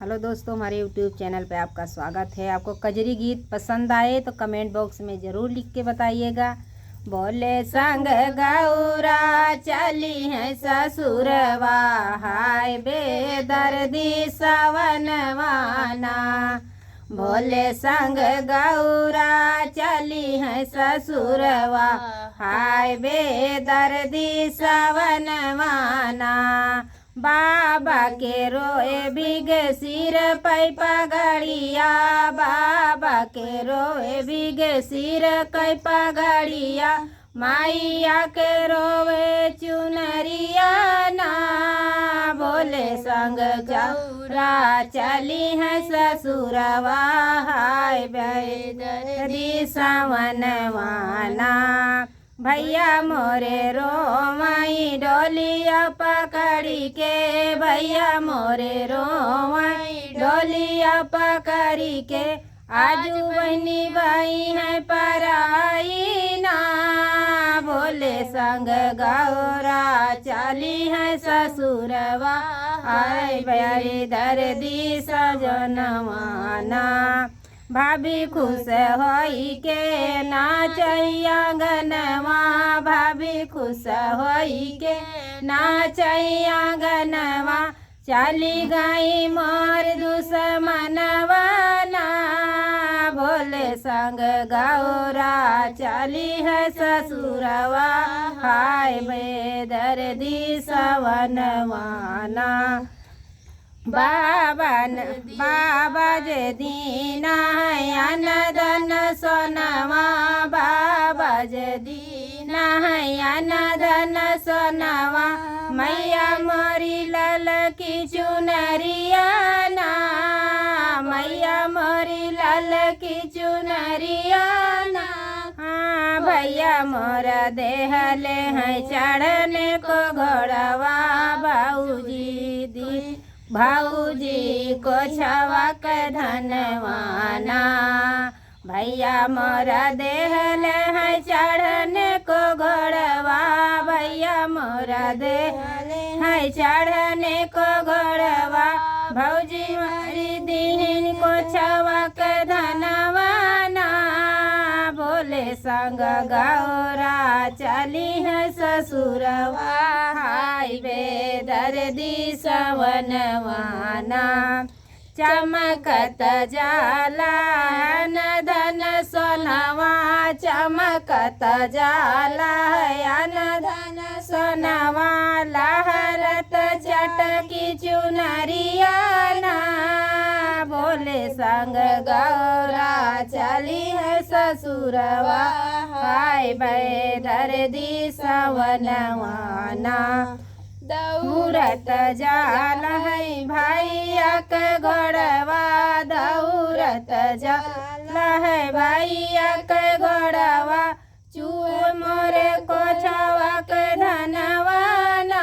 Hello दोस्तों, हमारे YouTube channel पे आपका स्वागत है। आपको कजरी गीत पसंद आए तो कमेंट बॉक्स में ज़रूर लिख के बताइएगा। बोले संग गौरा चली है ससुरवा, हाय बेदर्दी सवनवाना। बोले संग गौरा चली है ससुरवा, हाय बेदर्दी सवनवाना। बाबा के रोए भीगे सिर पै पगड़िया, बाबा के रोए भीगे सिर कै पगड़िया। माइया के रोए चुनरिया ना, बोले संग गौरा चली है ससुरवा, हाय बेदर्दी सवनवाना। भैया मोरे रोमाई डोलिया पकड़ी के, भैया मोरे रोमाई डोलिया पकड़ी के। आजू बहनी भाई है पराई ना, बोले संग गौरा चली है ससुरवा, आय बेदर्दी सजनवाना। भाभी खुश होई के नाचैया गनवा, भाभी खुश होई के नाचैया गनवा। चली गई मोर दुश्मनवा ना, बोले संग गौरा चली है ससुरवा, हाय बेदर्दी सवनवाना। बाबा जे दीना है अनदन सोनवा, बाबा जे दीना है अनदन सोनवा। मैया मोरी लाल की चुनरिया ना, मैया मोरी लाल की चुनरिया ना। हाँ भैया मोरा देहले है चढ़ने को घोड़वा, भाऊजी को छवा के धनवाना। भैया मोरा देहले है चढ़ने को घोड़वा, भैया मोरा देहले है चढ़ने को घोड़वा। भौजी मारी दीन को छवा के धनवाना, बोले संग गौरा चली है ससुरवा, हाय बेदर्दी सवनवाना। चमकत जाला अनधन सोनवा, चमकत जाला अनधन सोनवा। लहरत चटकी चुनरिया ना, बोले संग गौरा चली है ससुरवा, हाय बेदर्दी सवनवाना। दौड़त जाल है भैया के घोड़वा, दौड़त जाल है भैया के घोड़वा। चूहे मोरे को छवा के धनवाना,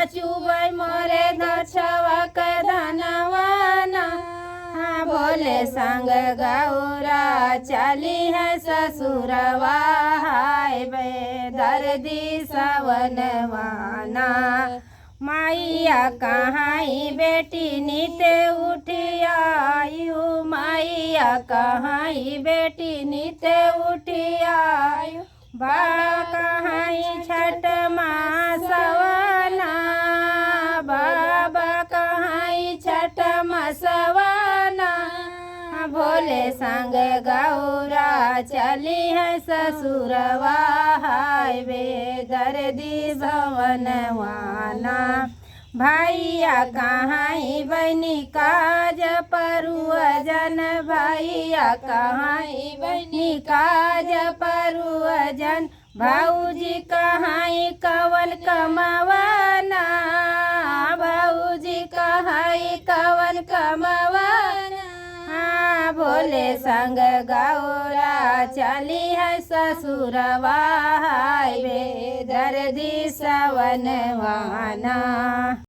चूबे मोरे छवा के धनवाना। हाँ बोले संग गौरा चली है ससुरवा, हाय बेदर्दी सवनवाना। माइया कहाँ बेटी नीते उठियायु, माइया कहाँ बेटी नीते उठियायु। बा कहाँ छठ मासवाना, बाबा कहाँ छठ मासवाना। बोले संग गौरा चली है ससुरवा, हाय बेदर्दी सवनवाना। भैया कहाँ बनी काज परुअजन, भैया कहाँ बनी काज परुअजन। भाऊजी कहाँ कवन कमवाना, भाऊजी कहाँ कवन कमवाना। हाँ बोले संग गौरा चली है ससुरवा, हाय बेदर्दी सवनवाना।